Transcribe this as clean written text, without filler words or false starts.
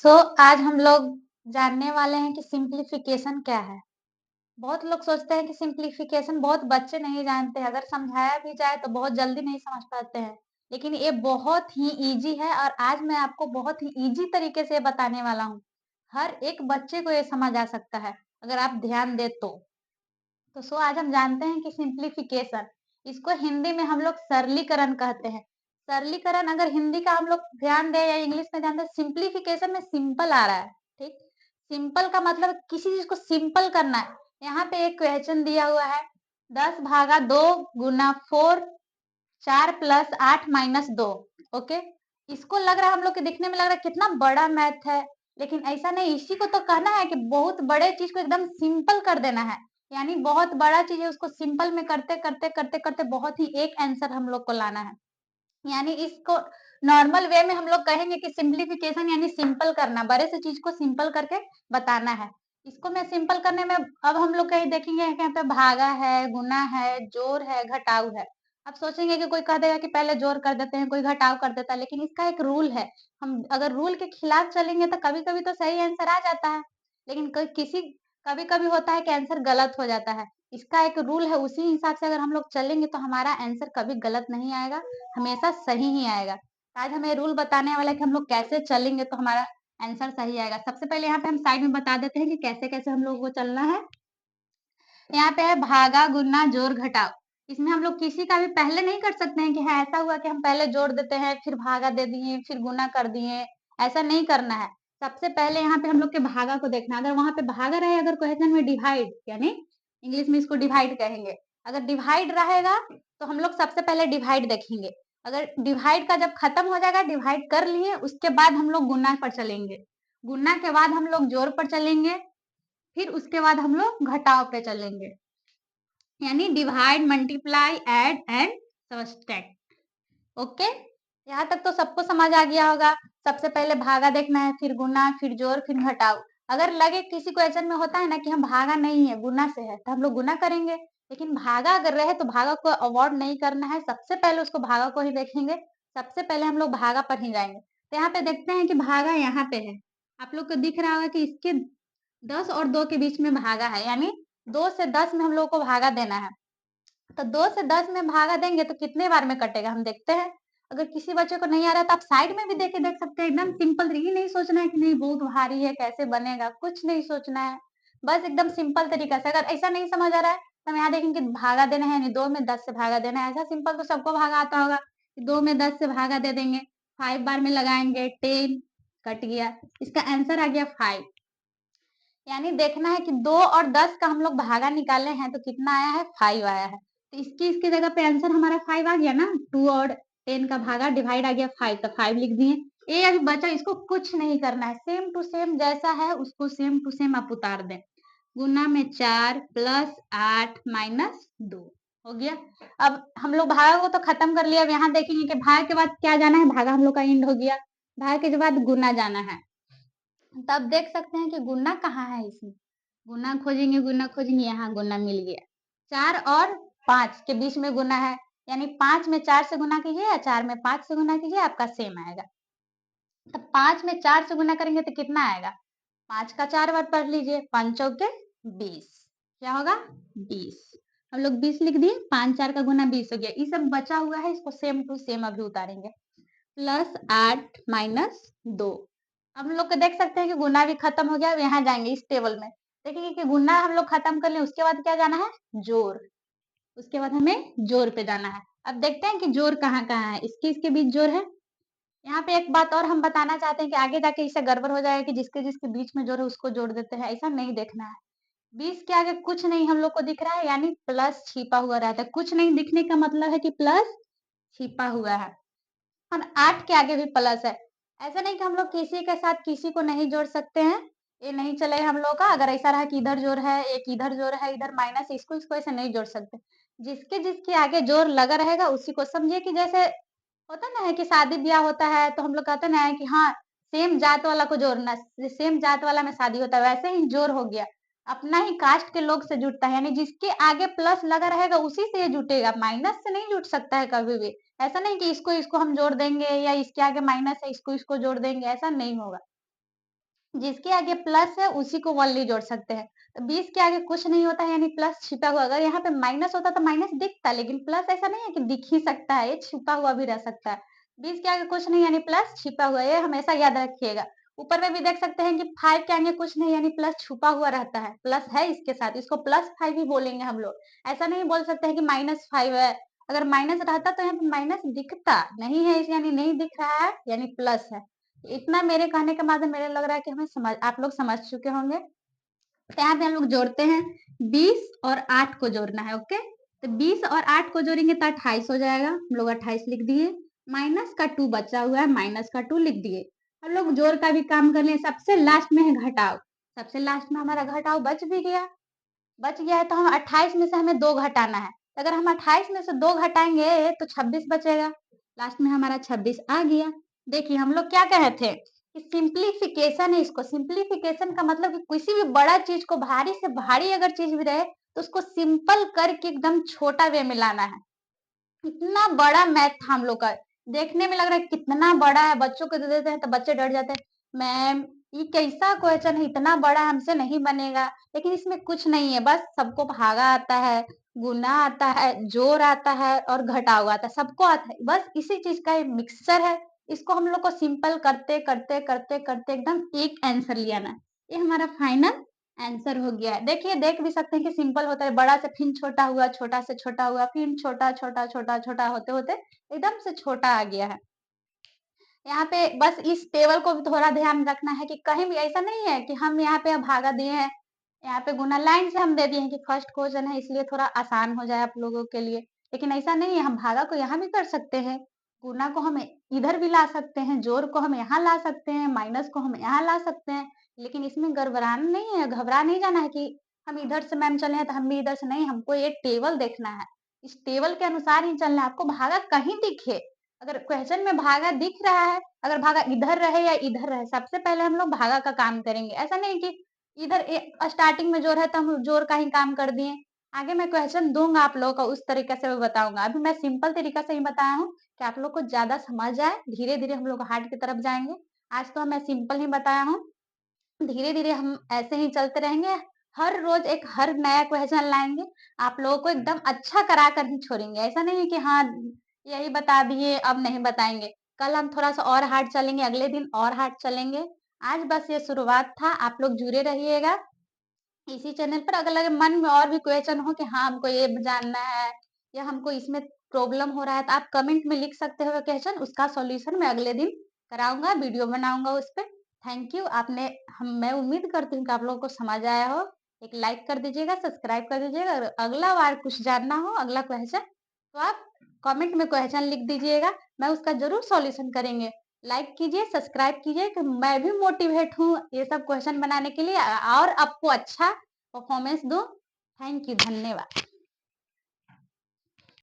सो आज हम लोग जानने वाले हैं कि सिंप्लीफिकेशन क्या है। बहुत लोग सोचते हैं कि सिंप्लीफिकेशन बहुत बच्चे नहीं जानते हैं, अगर समझाया भी जाए तो बहुत जल्दी नहीं समझ पाते हैं। लेकिन ये बहुत ही ईज़ी है और आज मैं आपको बहुत ही ईज़ी तरीके से बताने वाला हूँ। हर एक बच्चे को ये समझ आ सकता है, अगर आप ध्यान दें तो। तो आज हम जानते हैं कि सिंप्लीफिकेशन, इसको हिंदी में हम लोग सरलीकरण कहते हैं। सरलीकरण अगर हिंदी का हम लोग ध्यान दें या इंग्लिश में ध्यान दें, सिंप्लीफिकेशन में सिंपल आ रहा है, ठीक? सिंपल का मतलब किसी चीज़ को सिंपल करना है। यहाँ पे एक क्वेश्चन दिया हुआ है, 10 भागा 2 गुना 4 4 प्लस 8 माइनस 2, ओके? इसको लग रहा है हम लोग के दिखने में लग रहा है कितना बड़ा मैथ है, लेकिन ऐसा नहीं, इसी को तो कहना है कि बहुत बड़े चीज़ को एकदम सिंपल कर देना है। यानी बहुत बड़ा चीज़ है उसको सिंपल में करते-करते बहुत ही एक आंसर हम लोग को लाना है। यानी इसको नॉर्मल वे में हम लोग कहेंगे कि सिंप्लीफिकेशन यानी सिंपल करना, बड़े से चीज़ को सिंपल करके बताना है। इसको मैं सिंपल करने में अब हम लोग कहीं देखेंगे कि यहाँ पे भागा है, गुना है, जोड़ है, घटाव है। अब सोचेंगे कि कोई कह देगा कि पहले जोड़ कर देते हैं, कोई घटाव कर देता है, लेकिन इसका एक रूल है। हम अगर रूल के खिलाफ चलेंगे तो कभी-कभी तो सही आंसर आ जाता है, लेकिन कोई किसी कभी-कभी होता है कि आंसर गलत हो जाता है। इसका एक रूल है, उसी हिसाब से अगर हम लोग चलेंगे तो हमारा आंसर कभी गलत नहीं आएगा, हमेशा सही ही आएगा। आज हमें रूल बताने वाला है कि हम लोग कैसे चलेंगे तो हमारा आंसर सही आएगा। सबसे पहले यहाँ पे हम साइड में बता देते हैं कि कैसे-कैसे हम लोगों को चलना है। यहाँ पे है भागा, गुना, जोड़, घटाव। इसमें हम लोग किसी का भी पहले नहीं कर सकते हैं कि हाँ, ऐसा हुआ कि हम पहले जोड़ देते हैं, फिर भागा दे दिए, फिर गुना कर दिए, ऐसा नहीं करना है। सबसे पहले यहाँ पे हम लोग के भागा को देखना है। अगर वहाँ पे भागा रहे अगर क्वेश्चन में डिवाइड यानी इंग्लिश में इसको डिवाइड कहेंगे। अगर डिवाइड रहेगा तो हम लोग सबसे पहले डिवाइड देखेंगे। अगर डिवाइड का जब खत्म हो जाएगा, डिवाइड कर लिए, उसके बाद हम लोग गुना पर चलेंगे। गुना के बाद हम लोग जोड़ पर चलेंगे, फिर उसके बाद हम लोग घटाव पे चलेंगे। यानी divide, multiply, add and subtract. Okay, यहाँ तक तो सबको समझ आ गया होगा। सबसे पहले भागा देखना है, फिर गुना, फिर जोड़, फिर घटाव। अगर लगे किसी क्वेश्चन में होता है ना कि हम भागा नहीं है, गुना से है, तो हम लोग गुना करेंगे। लेकिन भागा अगर रहे तो भागा को अवॉइड नहीं करना है, सबसे पहले उसको भागा को ही देखेंगे। सबसे पहले हम लोग भागा पर ही जाएंगे। तो यहाँ पे देखते हैं कि भागा यहाँ पे है। आप लोग को दिख रहा होगा कि इसके 10 और 2 के बीच में भागा है, यानी 2 से 10 में हम लोग को भागा देना है। तो 2 से 10 में भागा देंगे तो कितने बार में कटेगा हम देखते हैं। अगर किसी बच्चे को नहीं आ रहा है तो आप साइड में भी देख सकते हैं। एकदम सिंपल, ये नहीं सोचना है कि नहीं बहुत भारी है कैसे बनेगा, कुछ नहीं सोचना है। बस एकदम सिंपल तरीका से, अगर ऐसा नहीं समझ आ रहा है तो हम यहाँ देखेंगे भागा देना है, यानी 2 में 10 से भागा देना है। ऐसा सिंपल तो सबको भागा आता होगा कि 2 में 10 से भागा दे देंगे। 5 बार में लगाएंगे, 10 कट गया, इसका आंसर आ गया 5। यानी देखना है कि 2 और 10 का हम लोग भागा निकाले हैं तो कितना आया है, 5 आया है। तो इसकी जगह पे आंसर हमारा 5 आ गया ना। 2 और 10 का भागा डिवाइड आ गया 5, तो 5 लिख दिए। ये अभी बचा, इसको कुछ नहीं करना है, सेम टू सेम जैसा है उसको सेम टू सेम आप उतार दें। गुना में 4 प्लस 8 माइनस 2 हो गया। अब हम लोग भागा को तो खत्म कर लिया। अब यहाँ देखेंगे कि भाग के बाद क्या जाना है, भागा हम लोग का एंड हो गया। भाग के बाद गुना जाना है। तब देख सकते हैं कि गुना कहाँ है इसमें। गुना खोजेंगे, यहाँ गुना मिल गया। 4 और 5 के बीच में गुना है, यानी 5 में 4 से गुना कीजिए या 4 में 5 से गुना कीजिए, आपका सेम आएगा। तब 5 में 4 से गुना करेंगे तो कितना आएगा, 5 का 4 बार पढ़ लीजिए, 5 चौके 20। क्या होगा, 20। हम लोग 20 लिख दिए, 5 4 का गुना 20 हो गया। ये सब बचा हुआ है, इसको सेम टू सेम अभी उतारेंगे। Plus 8 minus 2। हम लोग को देख सकते हैं कि गुना भी खत्म हो गया। अब यहाँ जाएंगे इस टेबल में, देखेंगे कि गुना हम लोग खत्म कर लिए, उसके बाद क्या जाना है, जोड़। उसके बाद हमें जोड़ पे जाना है। अब देखते हैं कि जोड़ कहाँ-कहाँ है। इसके बीच जोड़ है। यहाँ पे एक बात और हम बताना चाहते हैं कि आगे जाके इससे गड़बड़ हो जाएगा कि जिसके बीच में जोड़ है उसको जोड़ देते हैं, ऐसा नहीं देखना है। 20 के आगे कुछ नहीं हम लोग को दिख रहा है, यानी प्लस छिपा हुआ रहता है। कुछ नहीं दिखने का मतलब है कि प्लस छिपा हुआ है। और 8 के आगे भी प्लस है। ऐसा नहीं कि हम लोग किसी के साथ किसी को नहीं जोड़ सकते हैं, ये नहीं चलेगा हम लोग का। अगर ऐसा रहा कि इधर जोड़ है, एक इधर जोड़ है, इधर माइनस, इसको ऐसे नहीं जोड़ सकते। जिसके आगे जोड़ लगा रहेगा उसी को समझिए कि जैसे होता ना है कि शादी-ब्याह होता है तो हम लोग कहते ना है कि हाँ, सेम जात वाला को जोड़ना, सेम जात वाला में शादी होता है, वैसे ही जोड़ हो गया। अपना ही कास्ट के लोग से जुड़ता है, यानी जिसके आगे प्लस लगा रहेगा उसी से ये जुटेगा, माइनस से नहीं जुट सकता है कभी भी। ऐसा नहीं कि इसको हम जोड़ देंगे या इसके आगे माइनस है, इसको जोड़ देंगे, ऐसा नहीं होगा। जिसके आगे प्लस है उसी को ओनली जोड़ सकते हैं। तो 20 के आगे कुछ नहीं होता है यानी प्लस छिपा हुआ। अगर यहाँ पे माइनस होता तो माइनस दिखता, लेकिन प्लस ऐसा नहीं है कि दिख ही सकता है, ये छुपा हुआ भी रह सकता है। 20 के आगे कुछ नहीं यानी प्लस छिपा हुआ, ये हमेशा याद रखिएगा। ऊपर में भी देख सकते हैं कि 5 के आगे कुछ नहीं यानी प्लस छुपा हुआ रहता है, प्लस है इसके साथ, इसको +5 ही बोलेंगे हम लोग। ऐसा नहीं बोल सकते हैं कि -5 है। अगर माइनस रहता तो यहाँ पे माइनस दिखता, नहीं है इस यानी नहीं दिख रहा है यानी प्लस है। इतना मेरे कहने के बाद मेरे लग रहा है कि हमें समझ आप लोग समझ चुके होंगे। तो यहाँ पे हम लोग जोड़ते हैं, 20 और 8 को जोड़ना है। ओके, तो 20 और 8 को जोड़ेंगे तो 28 हो जाएगा। हम लोग 28 लिख दिए, माइनस का 2 बचा हुआ है, माइनस का 2 लिख दिए। हम लोग जोड़ का भी काम कर लें। सबसे लास्ट में है घटाव, सबसे लास्ट में हमारा घटाव बच भी गया। बच गया है तो हम 28 में से हमें 2 घटाना है। अगर हम 28 में से 2 घटाएंगे तो 26 बचेगा। लास्ट में हमारा 26 आ गया। देखिए हम लोग क्या कहे थे कि सिंप्लीफिकेशन है, इसको सिंप्लीफिकेशन का मतलब कि किसी भी बड़ा चीज को, भारी से भारी अगर चीज भी रहे तो उसको सिंपल करके एकदम छोटा वे में लाना है। इतना बड़ा मैथ था हम लोग का, देखने में लग रहा है कितना बड़ा है, बच्चों को दे देते हैं तो बच्चे डर जाते हैं, मैम ये कैसा क्वेश्चन है, इतना बड़ा हमसे नहीं बनेगा। लेकिन इसमें कुछ नहीं है, बस सबको भागा आता है, गुना आता है, जोड़ आता है और घटाव आता है, सबको आता है। बस इसी चीज का मिक्सचर है। इसको हम लोग को सिंपल करते करते करते करते एकदम एक आंसर ले आना है। ये हमारा फाइनल आंसर हो गया है। देखिए देख भी सकते हैं कि सिंपल होता है, बड़ा से फिर छोटा हुआ, छोटा से छोटा हुआ, फिर छोटा छोटा छोटा छोटा होते होते एकदम से छोटा आ गया है। यहाँ पे बस इस टेबल को भी थोड़ा ध्यान रखना है कि कहीं भी ऐसा नहीं है कि हम यहाँ पे भागा दिए हैं, यहाँ पे गुना लाइन से हम दे दिए हैं कि फर्स्ट क्वेश्चन है इसलिए थोड़ा आसान हो जाए आप लोगों के लिए। लेकिन ऐसा नहीं है, हम भागा को यहाँ भी कर सकते हैं, गुना को हम इधर भी ला सकते हैं, जोड़ को हम यहाँ ला सकते हैं, माइनस को हम यहाँ ला सकते हैं। लेकिन इसमें गड़बड़ाना नहीं है, घबरा नहीं जाना है कि हम इधर से मैम चले हैं तो हम भी इधर से, नहीं, हमको ये टेबल देखना है, इस टेबल के अनुसार ही चलना है। आपको भागा कहीं दिखे, अगर क्वेश्चन में भागा दिख रहा है, अगर भागा इधर रहे या इधर रहे, सबसे पहले हम लोग भागा का काम करेंगे। ऐसा नहीं कि इधर स्टार्टिंग में जोड़ है तो हम जोड़ का ही काम कर दिए। आगे मैं क्वेश्चन दूंगा आप लोगों को, उस तरीके से मैं बताऊंगा। अभी मैं सिंपल तरीका से ही बताया हूँ कि आप लोग को ज्यादा समझ आए। धीरे धीरे हम लोग हार्ड की तरफ जाएंगे। आज तो मैं सिंपल ही बताया हूँ, धीरे धीरे हम ऐसे ही चलते रहेंगे। हर रोज एक हर नया क्वेश्चन लाएंगे, आप लोगों को एकदम अच्छा करा कर ही छोड़ेंगे। ऐसा नहीं है कि हाँ यही बता दिए अब नहीं बताएंगे। कल हम थोड़ा सा और हार्ड चलेंगे, अगले दिन और हार्ड चलेंगे। आज बस ये शुरुआत था, आप लोग जुड़े रहिएगा इसी चैनल पर। अगर मन में और भी क्वेश्चन हो कि हाँ हमको ये जानना है या हमको इसमें प्रॉब्लम हो रहा है, तो आप कमेंट में लिख सकते हो क्वेश्चन, उसका सॉल्यूशन मैं अगले दिन कराऊंगा, वीडियो बनाऊंगा उस पर। Thank you. आपने हम मैं उम्मीद करती हूँ कि आप लोगों को समझ आया हो। एक लाइक कर दीजिएगा, सब्सक्राइब कर दीजिएगा। और अगला बार कुछ जानना हो, अगला क्वेश्चन, तो आप कमेंट में क्वेश्चन लिख दीजिएगा, मैं उसका जरूर सॉल्यूशन करेंगे। लाइक कीजिए, सब्सक्राइब कीजिए कि मैं भी मोटिवेट हूँ ये सब क्वेश्चन बनाने के लिए और आपको अच्छा परफॉर्मेंस दूं। थैंक यू, धन्यवाद।